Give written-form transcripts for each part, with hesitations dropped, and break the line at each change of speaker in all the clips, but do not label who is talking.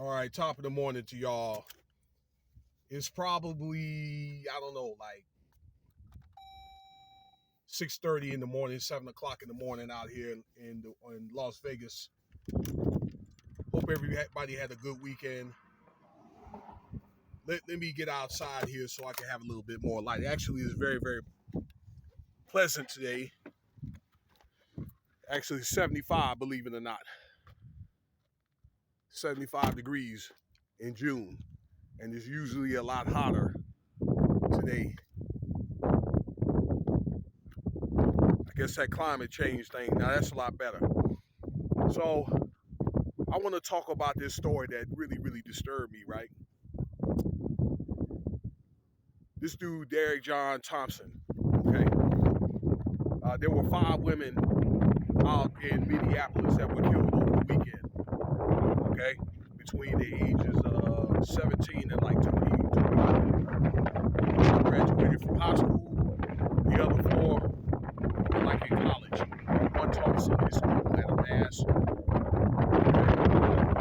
All right, top of the morning to y'all. It's probably, I don't know, like 6:30 in the morning, 7 o'clock in the morning out here in Las Vegas. Hope everybody had a good weekend. Let me get outside here so I can have a little bit more light. Actually, it's very, very pleasant today. Actually, 75, believe it or not. 75 degrees in June. And it's usually a lot hotter today. I guess that climate change thing, now that's a lot better. So I want to talk about this story that really, really disturbed me, right? This dude, Derek John Thompson, okay? There were 5 women out in Minneapolis that were killed over the weekend, okay? Between the ages of 17 and like 20. One graduated from high school. The other 4 were like in college. One taught Sunday school at a mass.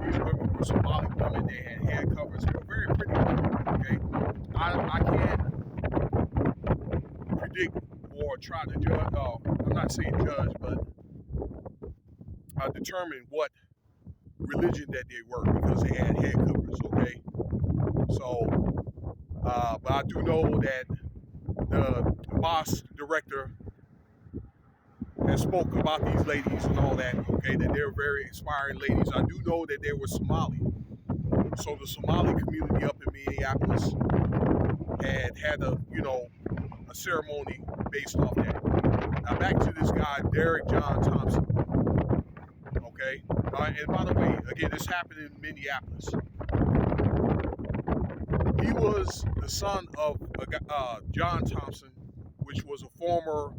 These women were Somali women. They had hair covers. They were very pretty women, okay? I can't predict or try to judge, I'm not saying judge, but determine what religion that they were because they had head covers, okay? So, but I do know that the boss director has spoke about these ladies and all that, okay, that they're very inspiring ladies. I do know that they were Somali. So the Somali community up in Minneapolis had a ceremony based off that. Now back to this guy, Derek John Thompson. Okay? And by the way, again, this happened in Minneapolis. He was the son of John Thompson, which was a former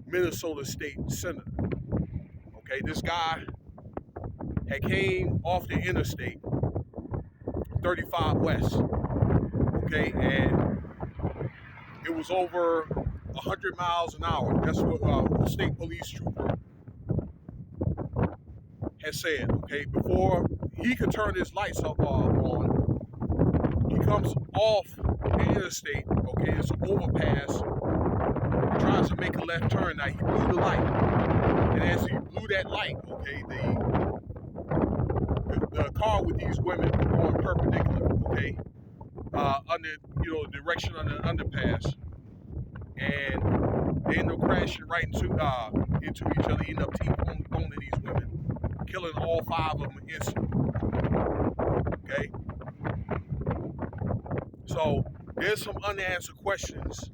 Minnesota state senator. Okay? This guy had came off the interstate, 35 West. Okay? And it was over 100 miles an hour. That's what the state police trooper had said, okay? Before he could turn his lights up on, he comes off the interstate, okay? It's an overpass. He tries to make a left turn. Now, he blew the light. And as he blew that light, okay, the car with these women were going perpendicular, okay? Under, direction on the underpass. And they end up crashing right into each other, end up T-boning these women, killing all 5 of them instantly. Okay? So there's some unanswered questions.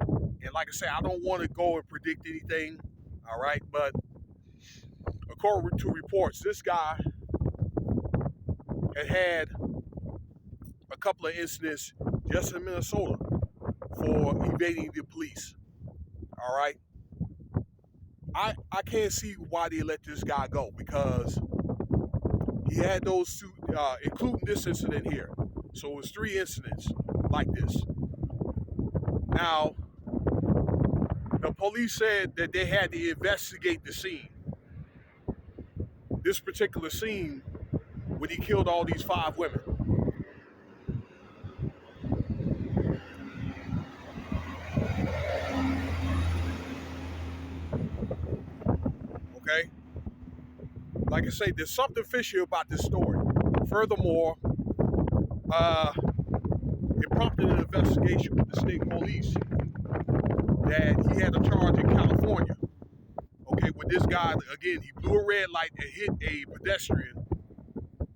And like I said, I don't want to go and predict anything, all right? But according to reports, this guy had a couple of incidents just in Minnesota for evading the police. All right. I can't see why they let this guy go because he had those 2, including this incident here. So it was 3 incidents like this. Now, the police said that they had to investigate the scene. This particular scene when he killed all these 5 women. Okay? Like I say, there's something fishy about this story. Furthermore, it prompted an investigation with the state police that he had a charge in California. Okay, with this guy, again, he blew a red light and hit a pedestrian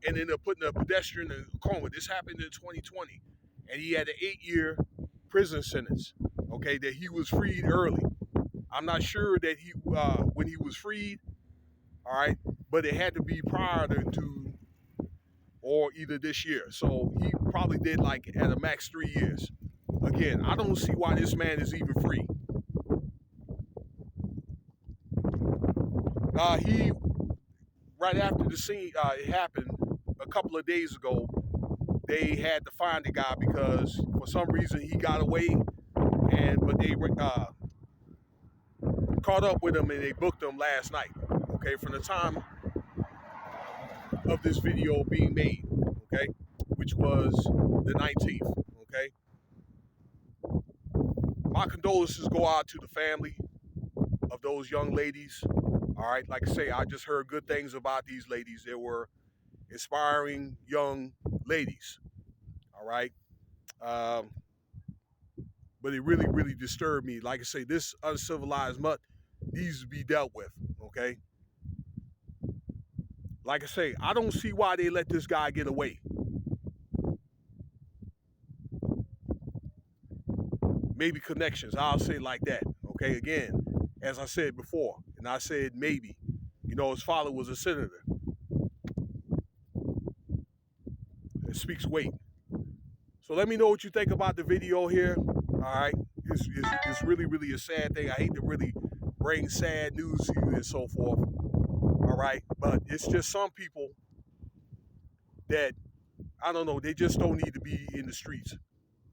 and ended up putting a pedestrian in a coma. This happened in 2020. And he had an 8-year prison sentence, okay, that he was freed early. I'm not sure that he when he was freed, all right, but it had to be prior to or either this year. So he probably did like at a max 3 years. Again, I don't see why this man is even free. He, right after the scene, it happened a couple of days ago, they had to find the guy because for some reason he got away, but they caught up with him and they booked him last night. Okay, from the time of this video being made, okay, which was the 19th, okay. My condolences go out to the family of those young ladies. All right, like I say, I just heard good things about these ladies. They were inspiring young ladies. All right, um, but it really, really disturbed me. Like I say, this uncivilized mutt needs to be dealt with. Okay, like I say, I don't see why they let this guy get away. Maybe connections. I'll say it like that. Okay, again, as I said before, and I said maybe. You know, his father was a senator. It speaks weight. So let me know what you think about the video here. All right, it's really, really a sad thing. I hate to really bring sad news to you and so forth. All right, but it's just some people that I don't know. They just don't need to be in the streets.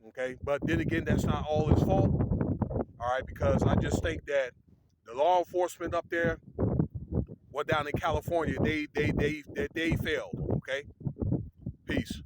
Okay, but then again, that's not all his fault. All right, because I just think that the law enforcement up there, down in California, they failed. Okay, peace.